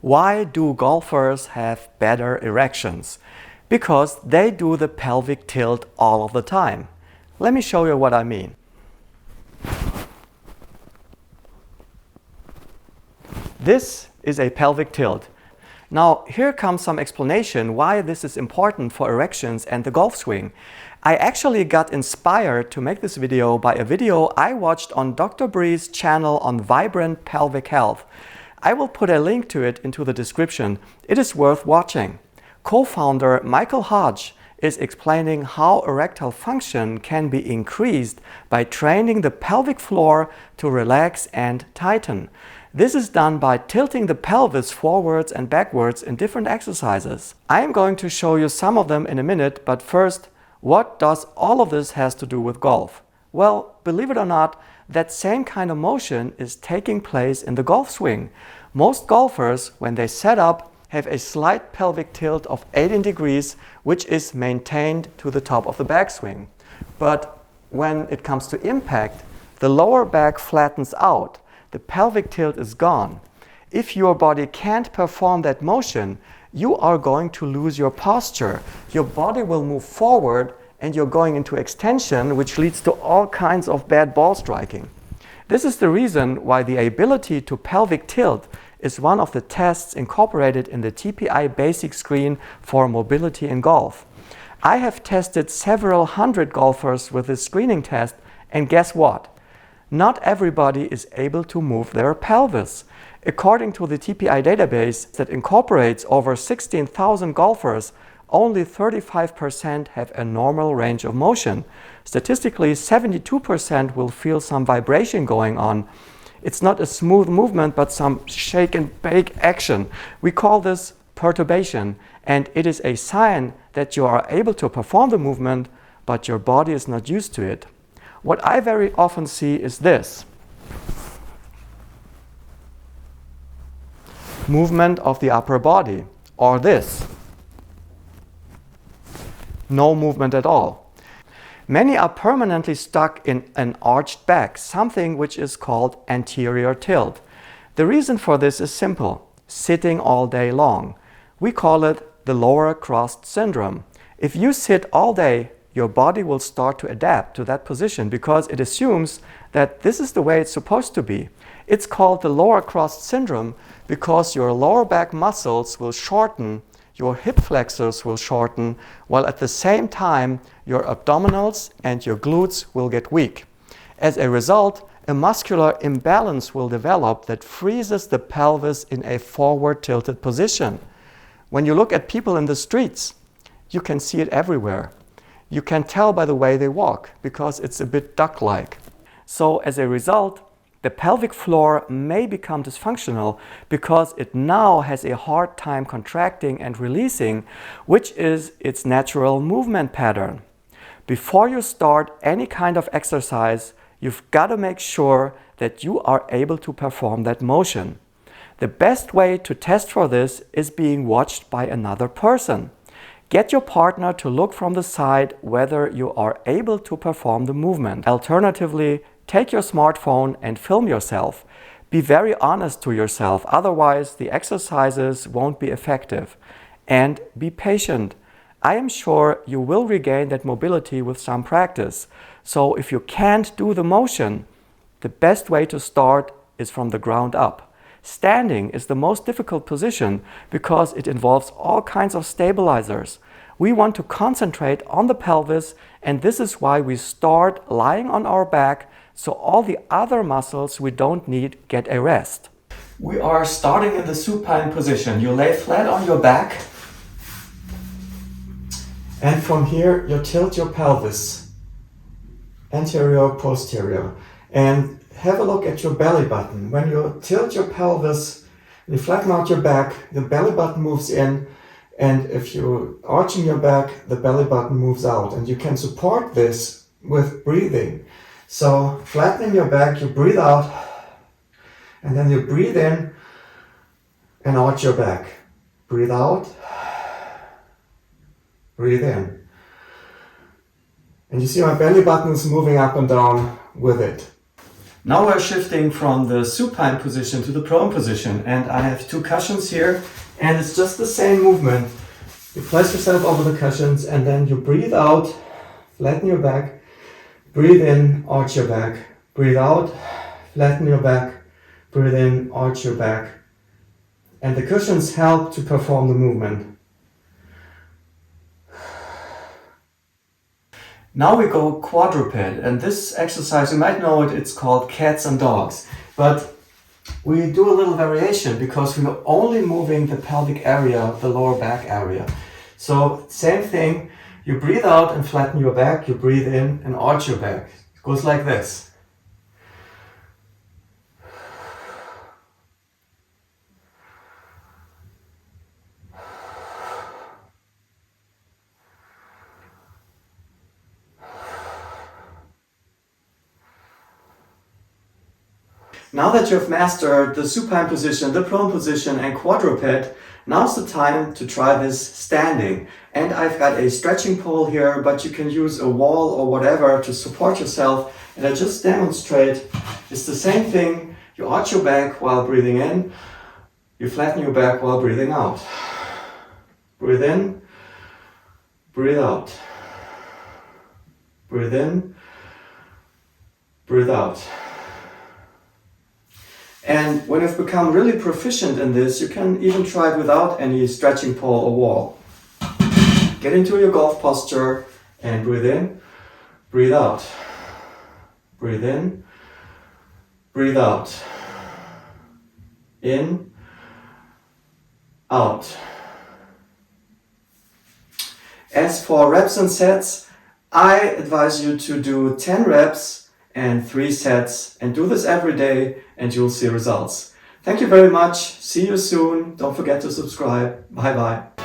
Why do golfers have better erections? Because they do the pelvic tilt all of the time. Let me show you what I mean. This is a pelvic tilt. Now, here comes some explanation why this is important for erections and the golf swing. I actually got inspired to make this video by a video I watched on Dr. Bree's channel on vibrant pelvic health. I will put a link to it into the description. It is worth watching. Co-founder Michael Hodge is explaining how erectile function can be increased by training the pelvic floor to relax and tighten. This is done by tilting the pelvis forwards and backwards in different exercises. I am going to show you some of them in a minute, but first, what does all of this has to do with golf? Well, believe it or not, that same kind of motion is taking place in the golf swing. Most golfers, when they set up, have a slight pelvic tilt of 18 degrees, which is maintained to the top of the backswing. But when it comes to impact, the lower back flattens out. The pelvic tilt is gone. If your body can't perform that motion, you are going to lose your posture. Your body will move forward and you're going into extension, which leads to all kinds of bad ball striking. This is the reason why the ability to pelvic tilt is one of the tests incorporated in the TPI basic screen for mobility in golf. I have tested several hundred golfers with this screening test, and guess what? Not everybody is able to move their pelvis. According to the TPI database that incorporates over 16,000 golfers, only 35% have a normal range of motion. Statistically, 72% will feel some vibration going on. It's not a smooth movement, but some shake and bake action. We call this perturbation, and it is a sign that you are able to perform the movement, but your body is not used to it. What I very often see is this. Movement of the upper body, or this. No movement at all. Many are permanently stuck in an arched back, something which is called anterior tilt. The reason for this is simple: sitting all day long. We call it the lower crossed syndrome. If you sit all day, your body will start to adapt to that position because it assumes that this is the way it's supposed to be. It's called the lower crossed syndrome because your lower back muscles will shorten, your hip flexors will shorten, while at the same time your abdominals and your glutes will get weak. As a result, a muscular imbalance will develop that freezes the pelvis in a forward tilted position. When you look at people in the streets, you can see it everywhere. You can tell by the way they walk because it's a bit duck-like. So as a result, the pelvic floor may become dysfunctional because it now has a hard time contracting and releasing, which is its natural movement pattern. Before you start any kind of exercise, you've got to make sure that you are able to perform that motion. The best way to test for this is being watched by another person. Get your partner to look from the side whether you are able to perform the movement. Alternatively, take your smartphone and film yourself. Be very honest to yourself, otherwise the exercises won't be effective. And be patient. I am sure you will regain that mobility with some practice. So if you can't do the motion, the best way to start is from the ground up. Standing is the most difficult position because it involves all kinds of stabilizers. We want to concentrate on the pelvis, and this is why we start lying on our back, so all the other muscles we don't need get a rest. We are starting in the supine position. You lay flat on your back, and from here you tilt your pelvis, anterior, posterior, and have a look at your belly button. When you tilt your pelvis, you flatten out your back, the belly button moves in, and if you're arching your back, the belly button moves out. And you can support this with breathing. So flattening your back, you breathe out, and then you breathe in and arch your back. Breathe out, breathe in. And you see my belly button is moving up and down with it. Now we're shifting from the supine position to the prone position, and I have two cushions here, and it's just the same movement. You place yourself over the cushions and then you breathe out, flatten your back, breathe in, arch your back, breathe out, flatten your back, breathe in, arch your back. And the cushions help to perform the movement. Now we go quadruped, and this exercise, you might know it, it's called cats and dogs. But we do a little variation because we're only moving the pelvic area, the lower back area. So same thing, you breathe out and flatten your back, you breathe in and arch your back. It goes like this. Now that you've mastered the supine position, the prone position and quadruped, now's the time to try this standing. And I've got a stretching pole here, but you can use a wall or whatever to support yourself. And I just demonstrate, it's the same thing. You arch your back while breathing in, you flatten your back while breathing out. Breathe in, breathe out. Breathe in, breathe out. And when you've become really proficient in this, you can even try it without any stretching pole or wall. Get into your golf posture and breathe in, breathe out. Breathe in, breathe out. In, out. As for reps and sets, I advise you to do 10 reps and 3 sets, and do this every day and you'll see results. Thank you very much. See you soon. Don't forget to subscribe. Bye bye.